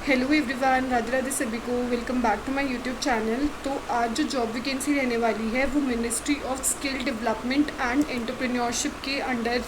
Hello everyone, Radhe Radhe सभी को। Welcome back to my YouTube channel. तो आज जो जॉब वैकेंसी रहने वाली है वो ministry of skill development and entrepreneurship के अंडर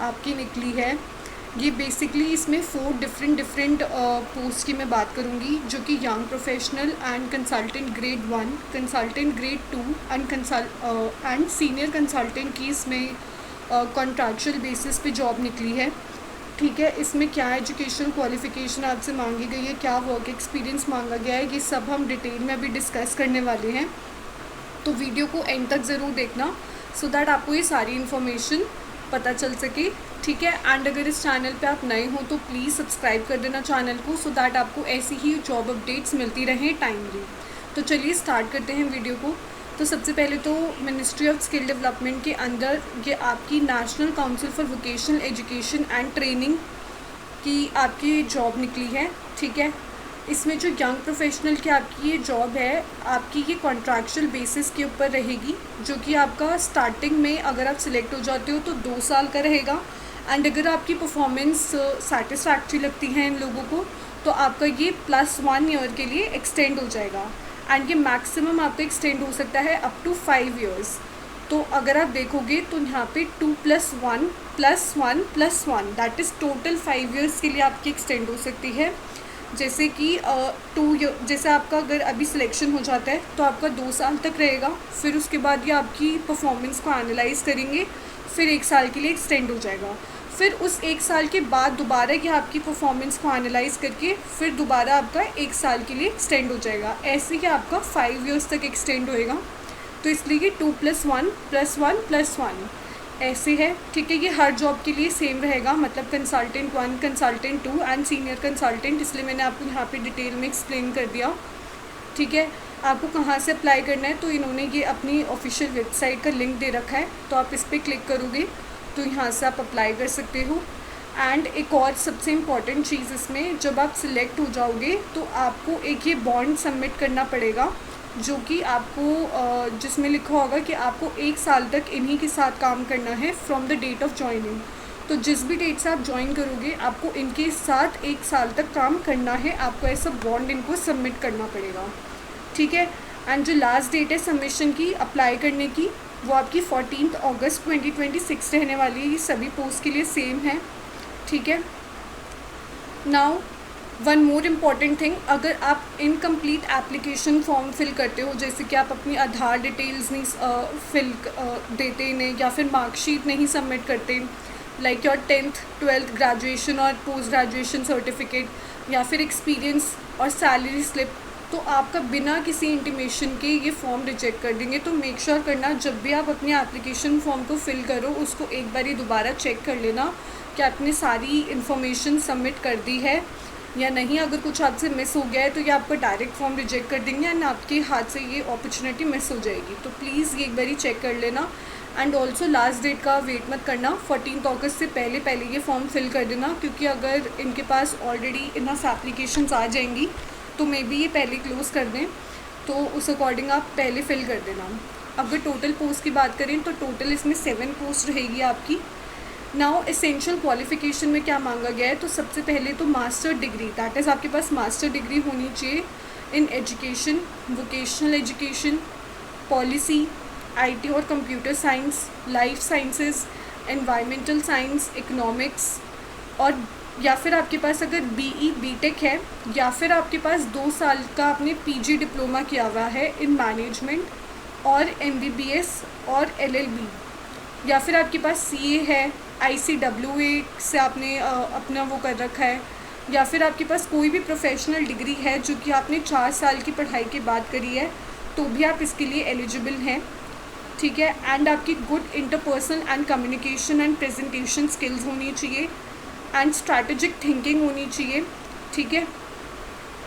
आपकी निकली है। ये बेसिकली इसमें 4 डिफरेंट पोस्ट की मैं बात करूँगी, जो कि young professional and consultant grade 1, consultant grade 2 and senior consultant की इसमें कॉन्ट्रैक्चुअल बेसिस पे जॉब निकली है। ठीक है, इसमें क्या एजुकेशन क्वालिफ़िकेशन आपसे मांगी गई है, क्या वर्क एक्सपीरियंस मांगा गया है, ये सब हम डिटेल में अभी डिस्कस करने वाले हैं। तो वीडियो को एंड तक ज़रूर देखना सो दैट आपको ये सारी इन्फॉर्मेशन पता चल सके। ठीक है, एंड अगर इस चैनल पे आप नए हो तो प्लीज़ सब्सक्राइब कर देना चैनल को सो दैट आपको ऐसी ही जॉब अपडेट्स मिलती रहें टाइमली। तो चलिए स्टार्ट करते हैं वीडियो को। तो सबसे पहले तो मिनिस्ट्री ऑफ स्किल डेवलपमेंट के अंदर ये आपकी national council for vocational education and training की आपकी जॉब निकली है। ठीक है, इसमें जो यंग प्रोफेशनल की आपकी ये जॉब है, आपकी ये कॉन्ट्रैक्चुअल बेसिस के ऊपर रहेगी, जो कि आपका स्टार्टिंग में अगर आप सिलेक्ट हो जाते हो तो 2 साल का रहेगा। एंड अगर आपकी परफॉर्मेंस सेटिस्फैक्ट्री लगती है इन लोगों को तो आपका ये +1 ईयर के लिए एक्सटेंड हो जाएगा। एंड ये मैक्सिमम आपका एक्सटेंड हो सकता है अप टू 5 इयर्स। तो अगर आप देखोगे तो यहाँ पे 2+1+1+1 दैट इज़ टोटल 5 इयर्स के लिए आपकी एक्सटेंड हो सकती है। जैसे कि जैसे आपका अगर अभी सिलेक्शन हो जाता है तो आपका 2 साल तक रहेगा, फिर उसके बाद ये आपकी परफॉर्मेंस को एनालाइज करेंगे, फिर 1 साल के लिए एक्सटेंड हो जाएगा। फिर उस 1 साल के बाद दोबारा ये आपकी परफॉर्मेंस को एनालाइज करके फिर दोबारा आपका 1 साल के लिए एक्सटेंड हो जाएगा। ऐसे ही आपका 5 इयर्स तक एक्सटेंड होएगा। तो इसलिए ये 2+1+1+1 ऐसे है। ठीक है, ये हर जॉब के लिए सेम रहेगा, मतलब consultant 1, consultant 2 and senior consultant, इसलिए मैंने आपको यहाँ पे डिटेल में एक्सप्लेन कर दिया। ठीक है, आपको कहाँ से अप्लाई करना है तो इन्होंने ये अपनी ऑफिशियल वेबसाइट का लिंक दे रखा है, तो आप इस पर क्लिक करोगे तो यहाँ से आप अप्लाई कर सकते हो। एंड एक और सबसे इम्पॉर्टेंट चीज़ इसमें, जब आप सिलेक्ट हो जाओगे तो आपको एक ये बॉन्ड सबमिट करना पड़ेगा, जो कि आपको जिसमें लिखा होगा कि आपको 1 साल तक इन्हीं के साथ काम करना है from the date of joining. तो जिस भी डेट से आप ज्वाइन करोगे आपको इनके साथ 1 साल तक काम करना है, आपको ऐसा बॉन्ड इनको सबमिट करना पड़ेगा। ठीक है, एंड जो लास्ट डेट है सबमिशन की अप्लाई करने की वो आपकी 14 अगस्त 2026 रहने वाली है। ये सभी पोस्ट के लिए सेम है। ठीक है, now one more important thing, अगर आप इनकम्प्लीट एप्लीकेशन फॉर्म फिल करते हो, जैसे कि आप अपनी आधार डिटेल्स नहीं फिल देते इन्हें, या फिर मार्कशीट नहीं सबमिट करते, like your 10th 12th graduation और पोस्ट ग्रेजुएशन सर्टिफिकेट, या फिर एक्सपीरियंस और सैलरी स्लिप, तो आपका बिना किसी इंटीमेशन के ये फॉर्म रिजेक्ट कर देंगे। तो मेक श्योर करना जब भी आप अपनी एप्लीकेशन फॉर्म को फिल करो उसको एक बार दोबारा चेक कर लेना कि आपने सारी इन्फॉर्मेशन सबमिट कर दी है या नहीं। अगर कुछ आपसे मिस हो गया है तो ये आपका डायरेक्ट फॉर्म रिजेक्ट कर देंगे एंड आपके हाथ से ये अपॉर्चुनिटी मिस हो जाएगी। तो प्लीज़ ये एक बार चेक कर लेना। एंड ऑल्सो लास्ट डेट का वेट मत करना, 14 अगस्त से पहले ये फॉर्म फिल कर देना, क्योंकि अगर इनके पास ऑलरेडी इनफ एप्लीकेशंस आ जाएंगी तो मे बी ये पहले क्लोज़ कर दें, तो उस अकॉर्डिंग आप पहले फिल कर देना। अगर टोटल पोस्ट की बात करें तो टोटल इसमें 7 पोस्ट रहेगी आपकी। नाउ एसेंशियल क्वालिफ़िकेशन में क्या मांगा गया है, तो सबसे पहले तो मास्टर डिग्री, दैट इज़ आपके पास मास्टर डिग्री होनी चाहिए in education, vocational education, policy, IT और computer science, life sciences, environmental science, economics, और या फिर आपके पास अगर बीई बीटेक है, या फिर आपके पास 2 साल का आपने पीजी डिप्लोमा किया हुआ है इन मैनेजमेंट और एमबीबीएस और एलएलबी, या फिर आपके पास सीए है, आईसीडब्ल्यूए से आपने अपना वो कर रखा है, या फिर आपके पास कोई भी प्रोफेशनल डिग्री है जो कि आपने 4 साल की पढ़ाई के बाद करी है, तो भी आप इसके लिए एलिजिबल हैं। ठीक है, एंड आपकी good interpersonal and communication and presentation skills होनी चाहिए एंड स्ट्रैटेजिक थिंकिंग होनी चाहिए। ठीक है,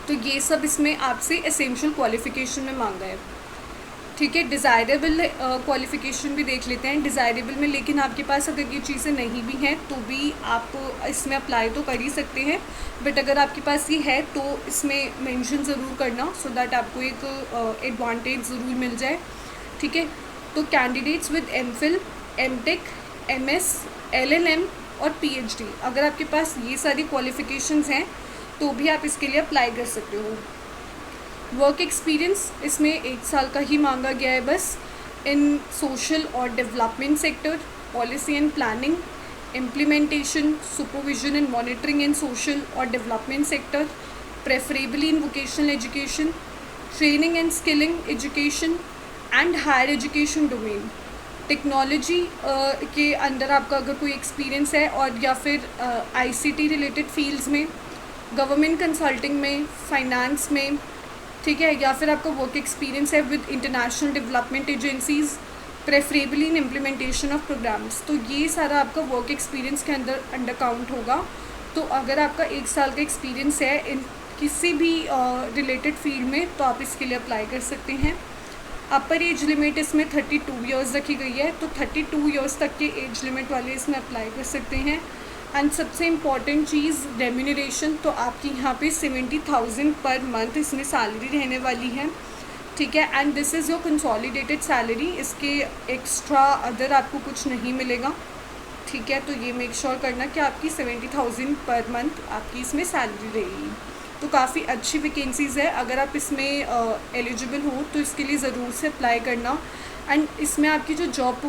तो ये सब इसमें आपसे एसेंशियल क्वालिफ़िकेशन में मांगा है। ठीक है, डिज़ायरेबल क्वालिफ़िकेशन भी देख लेते हैं डिज़ायरेबल में, लेकिन आपके पास अगर ये चीज़ें नहीं भी हैं तो भी आप इसमें अप्लाई तो कर ही सकते हैं, बट अगर आपके पास ये है तो इसमें मेंशन ज़रूर करना सो दैट आपको एक एडवांटेज ज़रूर मिल जाए। ठीक है, तो candidates with MPhil, MTech, MS, LLM और पीएचडी, अगर आपके पास ये सारी क्वालिफ़िकेशंस हैं तो भी आप इसके लिए अप्लाई कर सकते हो। वर्क एक्सपीरियंस इसमें 1 साल का ही मांगा गया है बस, इन सोशल और development sector, policy and planning, implementation, supervision and monitoring in social और development sector, preferably in vocational education, training and skilling education and higher education domain. Technology के अंदर आपका अगर कोई एक्सपीरियंस है और या फिर आईसीटी रिलेटेड फील्ड्स में, गवर्नमेंट कंसल्टिंग में, फाइनेंस में, ठीक है, या फिर आपका वर्क एक्सपीरियंस है with international development agencies, preferably in implementation of programs, तो ये सारा आपका वर्क एक्सपीरियंस के अंडर काउंट होगा। तो अगर आपका 1 साल का एक्सपीरियंस है इन किसी भी रिलेटेड फील्ड में तो आप इसके लिए अप्लाई कर सकते हैं। अपर एज लिमिट इसमें 32 ईयर्स रखी गई है, तो 32 ईयर्स तक के एज लिमिट वाले इसमें अप्लाई कर सकते हैं। एंड सबसे इम्पॉर्टेंट चीज़ रेम्यूनरेशन, तो आपकी यहाँ पे 70,000 पर मंथ इसमें सैलरी रहने वाली है, ठीक है। And this is your consolidated salary, इसके एक्स्ट्रा अदर आपको कुछ नहीं मिलेगा, ठीक है। तो ये मेक श्योर करना कि आपकी 70,000 पर मंथ आपकी इसमें सैलरी रहेगी। तो काफ़ी अच्छी वैकेंसीज़ है, अगर आप इसमें एलिजिबल हो तो इसके लिए ज़रूर से अप्लाई करना। एंड इसमें आपकी जो जॉब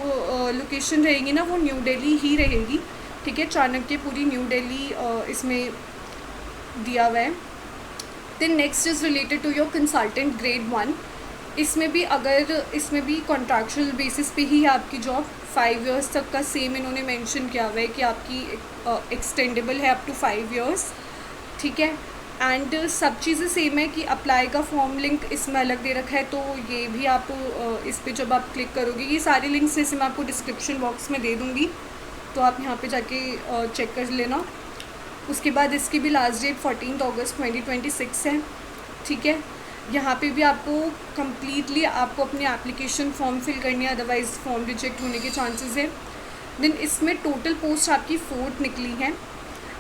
लोकेशन रहेगी ना वो न्यू दिल्ली ही रहेगी, ठीक है। चाणक्यपुरी न्यू दिल्ली इसमें दिया हुआ है। Then next is related to your consultant grade 1। इसमें भी कॉन्ट्रैक्चुअल बेसिस पे ही आपकी जॉब 5 इयर्स तक का सेम इन्होंने मेंशन किया हुआ है कि आपकी एक्सटेंडेबल है अप टू 5 इयर्स, ठीक है। एंड सब चीज़ें सेम है कि अप्लाई का फॉर्म लिंक इसमें अलग दे रखा है, तो ये भी आप इस पे जब आप क्लिक करोगे, ये सारे लिंक्स जैसे मैं आपको डिस्क्रिप्शन बॉक्स में दे दूँगी, तो आप यहाँ पे जाके चेक कर लेना। उसके बाद इसकी भी लास्ट डेट 14 अगस्त 2026 है, ठीक है। यहाँ पे भी आपको कम्प्लीटली आपको अपनी एप्लीकेशन फॉर्म फिल करनी है, अदरवाइज़ फॉर्म रिजेक्ट होने के चांसेस है। देन इसमें टोटल पोस्ट आपकी 4 निकली है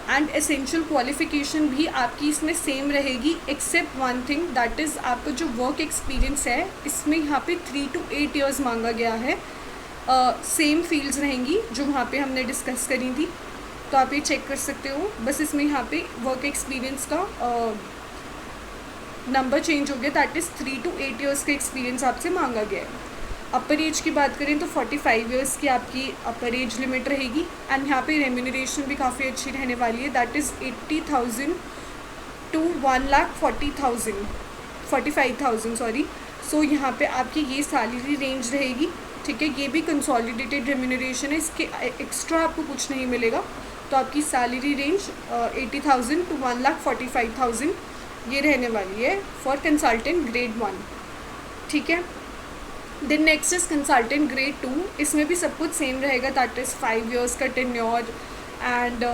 एंड एसेंशियल क्वालिफ़िकेशन भी आपकी इसमें सेम रहेगी, except one thing, that is आपका जो वर्क एक्सपीरियंस है इसमें यहाँ पे 3 to 8 ईयर्स मांगा गया है। सेम फील्ड्स रहेंगी जो वहाँ पे हमने डिस्कस करी थी, तो आप ये चेक कर सकते हो। बस इसमें यहाँ पे वर्क एक्सपीरियंस का नंबर चेंज हो गया, दैट इज़ 3 to 8 ईयर्स का एक्सपीरियंस आपसे मांगा गया है। अपर एज की बात करें तो 45 ईयर्स की आपकी अपर एज लिमिट रहेगी। एंड यहाँ पे रेम्यूनरेशन भी काफ़ी अच्छी रहने वाली है, दैट इज़ 80,000 to 1,45,000 सॉरी। सो यहाँ पे आपकी ये सैलरी रेंज रहेगी, ठीक है। ये भी कंसोलिडेटेड रेम्यूनरेशन है, इसके एक्स्ट्रा आपको कुछ नहीं मिलेगा। तो आपकी सैलरी रेंज 80,000 to 1,45,000 ये रहने वाली है फॉर कंसल्टेंट ग्रेड 1, ठीक है। Then next is consultant grade 2। इसमें भी सब कुछ सेम रहेगा, दैट इज़ 5 इयर्स का टेन्योर एंड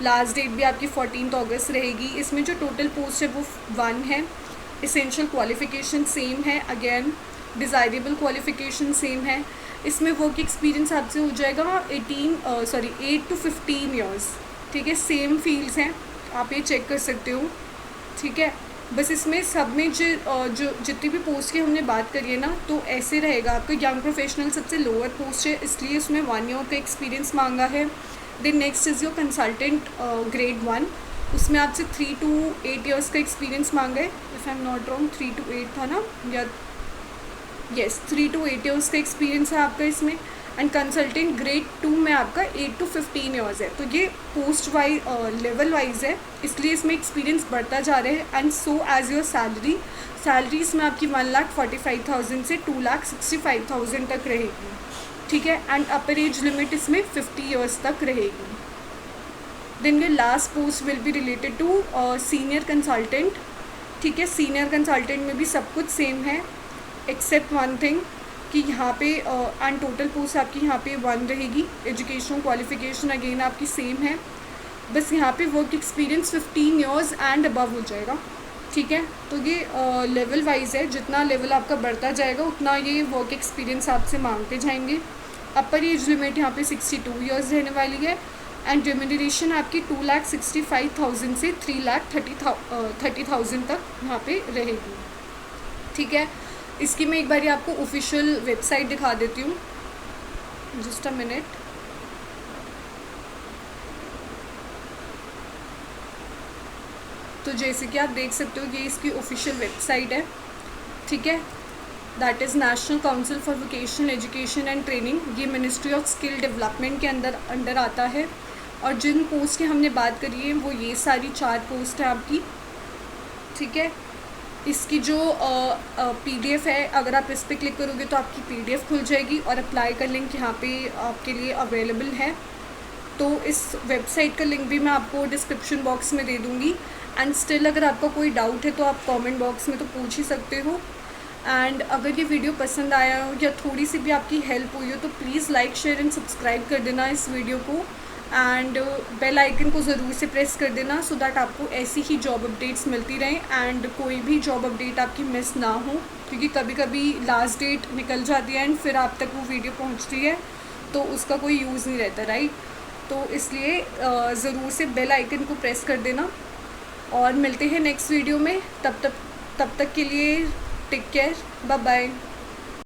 लास्ट डेट भी आपकी 14 अगस्त रहेगी। इसमें जो टोटल पोस्ट है वो 1 है। एसेंशियल क्वालिफ़िकेशन सेम है, अगेन डिज़ायरेबल क्वालिफ़िकेशन सेम है। इसमें वर्क एक्सपीरियंस आपसे हो जाएगा 8 to 15 ईयर्स, ठीक है। सेम फील्ड्स हैं, आप ये चेक कर सकते हो, ठीक है। बस इसमें सब में जो जितनी भी पोस्ट की हमने बात करी है ना, तो ऐसे रहेगा। आपका यंग प्रोफेशनल सबसे लोअर पोस्ट है, इसलिए उसमें 1 ईयर का एक्सपीरियंस मांगा है। Then next is your consultant grade 1, उसमें आपसे 3 to 8 ईयर्स का एक्सपीरियंस मांगा है, if I am not wrong 3 to 8 था ना, या यस 3 to 8 ईयर्स का एक्सपीरियंस है आपका इसमें। एंड कंसल्टेंट ग्रेड 2 में आपका 8 to 15 ईयर्स है। तो ये पोस्ट वाइज लेवल वाइज है, इसलिए इसमें एक्सपीरियंस बढ़ता जा रहा है। And so as your salary इसमें आपकी 1,45,000 से 2,65,000 तक रहेगी, ठीक है। एंड अपर एज लिमिट इसमें 50 ईयर्स तक रहेगी। Then your last post will be related to senior consultant, ठीक है। सीनियर कंसल्टेंट में भी सब कुछ सेम है, एक्सेप्ट वन थिंग कि यहाँ पे एंड टोटल पोस्ट आपकी यहाँ पे 1 रहेगी। एजुकेशनल क्वालिफ़िकेशन अगेन आपकी सेम है, बस यहाँ पे work experience 15 years and above हो जाएगा, ठीक है। तो ये लेवल वाइज है, जितना लेवल आपका बढ़ता जाएगा उतना ये वर्क एक्सपीरियंस आपसे मांगते जाएंगे। अपर एज लिमिट यहाँ पे 62 ईयर्स रहने वाली है। एंड रेम्यूनरेशन आपकी 2,65,000 से 3,30,000 तक यहाँ पे रहेगी, ठीक है। इसकी मैं एक बार आपको ऑफिशियल वेबसाइट दिखा देती हूँ, जस्ट अ मिनट। तो जैसे कि आप देख सकते हो ये इसकी ऑफिशियल वेबसाइट है, ठीक है, that is national council for vocational education and training. ये मिनिस्ट्री ऑफ स्किल डेवलपमेंट के अंडर आता है। और जिन पोस्ट की हमने बात करी है वो ये सारी 4 पोस्ट है आपकी, ठीक है। इसकी जो PDF है, अगर आप इस पर क्लिक करोगे तो आपकी PDF खुल जाएगी और अप्लाई का लिंक यहाँ पे आपके लिए अवेलेबल है। तो इस वेबसाइट का लिंक भी मैं आपको डिस्क्रिप्शन बॉक्स में दे दूँगी। एंड स्टिल अगर आपका कोई डाउट है तो आप कमेंट बॉक्स में तो पूछ ही सकते हो। एंड अगर ये वीडियो पसंद आया हो या थोड़ी सी भी आपकी हेल्प हुई हो तो please like share and subscribe कर देना इस वीडियो को। एंड बेल आइकन को ज़रूर से प्रेस कर देना सो दैट आपको ऐसी ही जॉब अपडेट्स मिलती रहें एंड कोई भी जॉब अपडेट आपकी मिस ना हो, क्योंकि कभी कभी लास्ट डेट निकल जाती है एंड फिर आप तक वो वीडियो पहुंचती है तो उसका कोई यूज़ नहीं रहता, राइट। तो इसलिए ज़रूर से बेल आइकन को प्रेस कर देना और मिलते हैं नेक्स्ट वीडियो में। तब तक के लिए टेक केयर, बाय बाय।